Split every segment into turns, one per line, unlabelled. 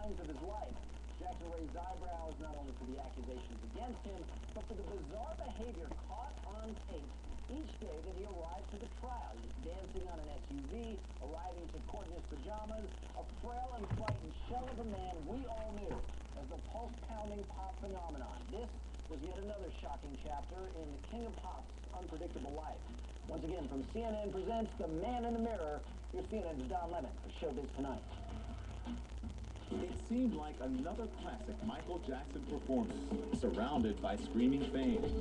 times of his life. Jackson raised eyebrows not only for the accusations against him, but for the bizarre behavior caught on tape each day that he arrived to the trial. He was dancing on an SUV, arriving to court in his pajamas, a frail and frightened shell of a man we all knew as the pulse-pounding pop phenomenon. This was yet another shocking chapter in the King of Pop's unpredictable life. Once again, from CNN presents The Man in the Mirror, here's CNN's Don Lemon for Showbiz Tonight.
It seemed like another classic Michael Jackson performance, surrounded by screaming fans.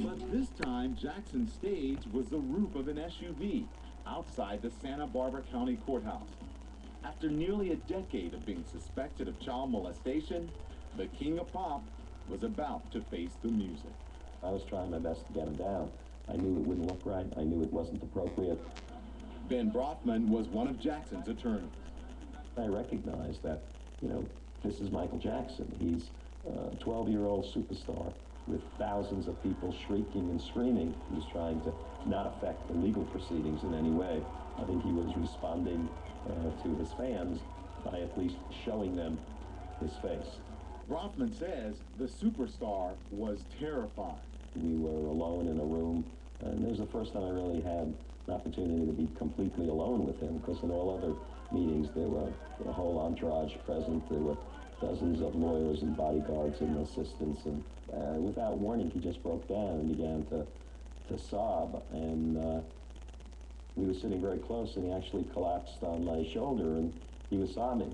But this time, Jackson's stage was the roof of an SUV outside the Santa Barbara County Courthouse. After nearly a decade of being suspected of child molestation, the King of Pop was about to face the music.
I was trying my best to get him down. I knew it wouldn't look right. I knew it wasn't appropriate.
Ben Brofman was one of Jackson's attorneys.
I recognized that, this is Michael Jackson. He's a 12-year-old superstar with thousands of people shrieking and screaming. He was trying to not affect the legal proceedings in any way. I think he was responding to his fans by at least showing them his face.
Brofman says the superstar was terrified. We
were alone in a room, and it was the first time I really had an opportunity to be completely alone with him, because in all other meetings there were a whole entourage present. There were dozens of lawyers and bodyguards and assistants, and without warning he just broke down and began to sob, and we were sitting very close, and he actually collapsed on my shoulder, and he was sobbing.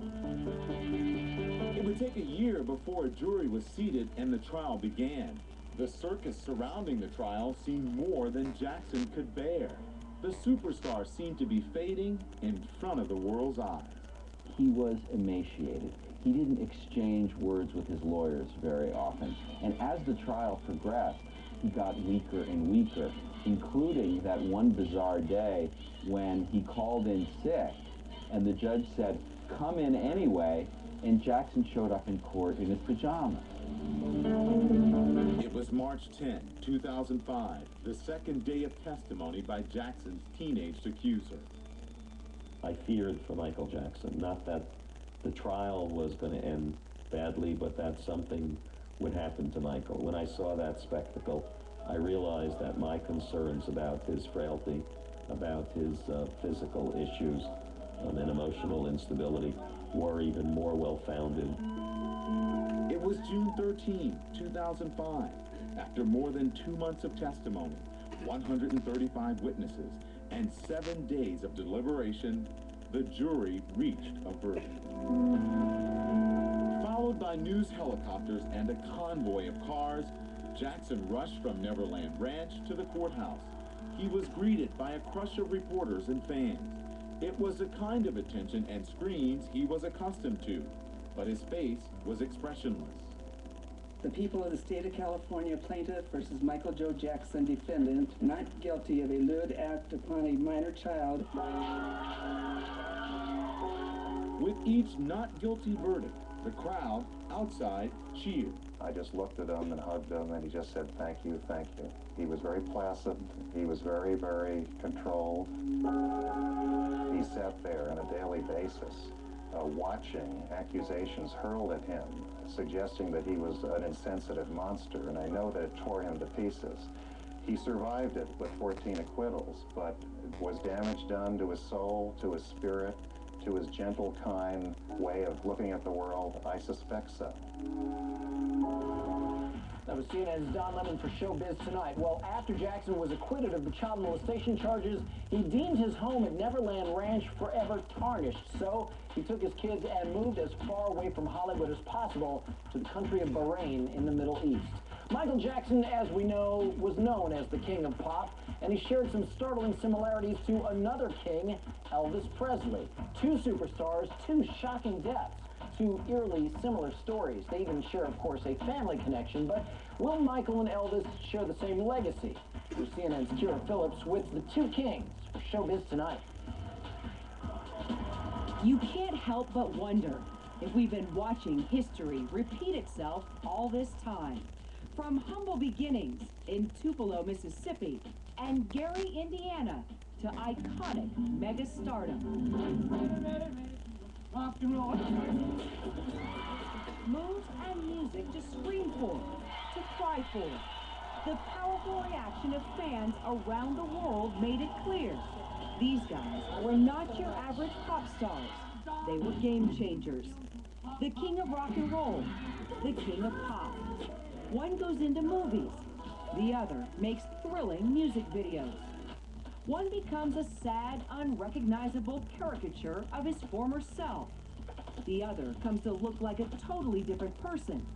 It would take a year before a jury was seated and the trial began. The circus surrounding the trial seemed more than Jackson could bear. The superstar seemed to be fading in front of the world's eyes.
He was emaciated. He didn't exchange words with his lawyers very often. And as the trial progressed, he got weaker and weaker, including that one bizarre day when he called in sick, and the judge said, "Come in anyway," and Jackson showed up in court in his pajamas.
It was March 10, 2005, the second day of testimony by Jackson's teenage accuser.
I feared for Michael Jackson, not that the trial was going to end badly, but that something would happen to Michael. When I saw that spectacle, I realized that my concerns about his frailty, about his physical issues, and emotional instability were even more well-founded.
It was June 13, 2005. After more than 2 months of testimony, 135 witnesses, and 7 days of deliberation, the jury reached a verdict. Followed by news helicopters and a convoy of cars, Jackson rushed from Neverland Ranch to the courthouse. He was greeted by a crush of reporters and fans. It was the kind of attention and screams he was accustomed to, but his face was expressionless.
The people of the state of California, plaintiff versus Michael Joe Jackson, defendant, not guilty of a lewd act upon a minor child.
With each not guilty verdict, the crowd outside cheered.
I just looked at him and hugged him, and he just said, "Thank you, thank you." He was very placid. He was very, very controlled. He sat there on a daily basis, watching accusations hurled at him, suggesting that he was an insensitive monster, and I know that it tore him to pieces. He survived it with 14 acquittals, but was damage done to his soul, to his spirit, to his gentle, kind way of looking at the world? I suspect so.
That was CNN's Don Lemon for Showbiz Tonight. Well, after Jackson was acquitted of the child molestation charges, he deemed his home at Neverland Ranch forever tarnished. So he took his kids and moved as far away from Hollywood as possible to the country of Bahrain in the Middle East. Michael Jackson, as we know, was known as the King of Pop, and he shared some startling similarities to another king, Elvis Presley. Two superstars, two shocking deaths. Two eerily similar stories. They even share, of course, a family connection, but will Michael and Elvis share the same legacy? Here's CNN's Kira Phillips with the two kings for Showbiz Tonight.
You can't help but wonder if we've been watching history repeat itself all this time. From humble beginnings in Tupelo, Mississippi, and Gary, Indiana, to iconic mega stardom.
Rock and roll.
Moves and music to scream for, to cry for. The powerful reaction of fans around the world made it clear. These guys were not your average pop stars. They were game changers. The king of rock and roll, the king of pop. One goes into movies. The other makes thrilling music videos. One becomes a sad, unrecognizable caricature of his former self. The other comes to look like a totally different person.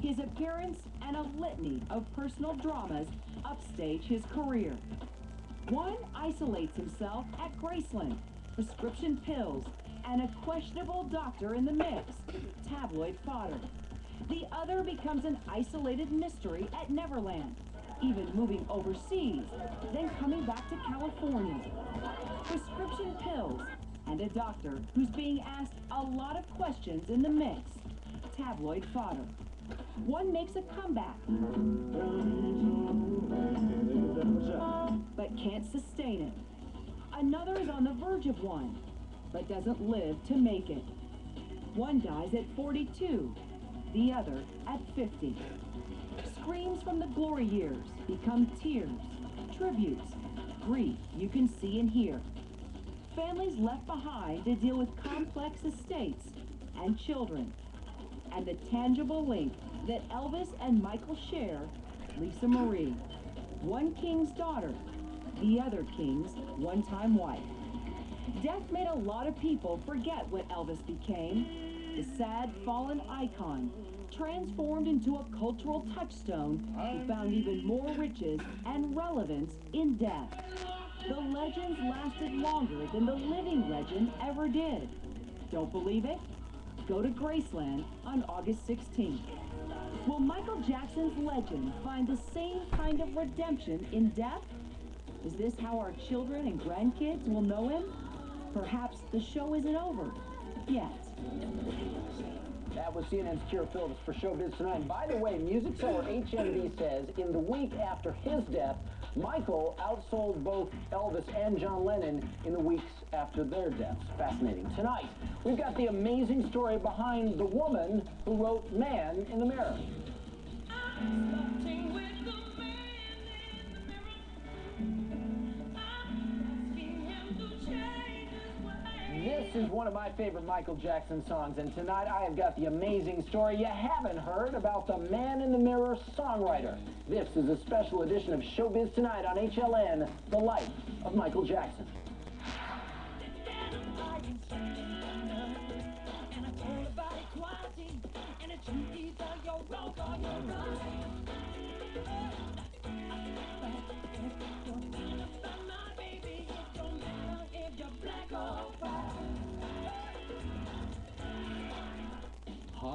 His appearance and a litany of personal dramas upstage his career. One isolates himself at Graceland, prescription pills, and a questionable doctor in the mix, tabloid fodder. The other becomes an isolated mystery at Neverland, even moving overseas, then coming back to California. Prescription pills, and a doctor who's being asked a lot of questions in the mix, tabloid fodder. One makes a comeback, but can't sustain it. Another is on the verge of one, but doesn't live to make it. One dies at 42, the other at 50. Screams from the glory years become tears, tributes, grief you can see and hear. Families left behind to deal with complex estates and children. And the tangible link that Elvis and Michael share, Lisa Marie. One king's daughter, the other king's one-time wife. Death made a lot of people forget what Elvis became. The sad, fallen icon, transformed into a cultural touchstone who found even more riches and relevance in death. The legends lasted longer than the living legend ever did. Don't believe it? Go to Graceland on August 16th. Will Michael Jackson's legend find the same kind of redemption in death? Is this how our children and grandkids will know him? Perhaps the show isn't over yet.
That was CNN's Cure Phillips for Showbiz Tonight. And by the way, music seller HMV says in the week after his death, Michael outsold both Elvis and John Lennon in the weeks after their deaths. Fascinating. Tonight, we've got the amazing story behind the woman who wrote Man in the Mirror. This is one of my favorite Michael Jackson songs, and tonight I have got the amazing story you haven't heard about the Man in the Mirror songwriter. This is a special edition of Showbiz Tonight on HLN, The Life of Michael Jackson.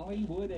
Hollywood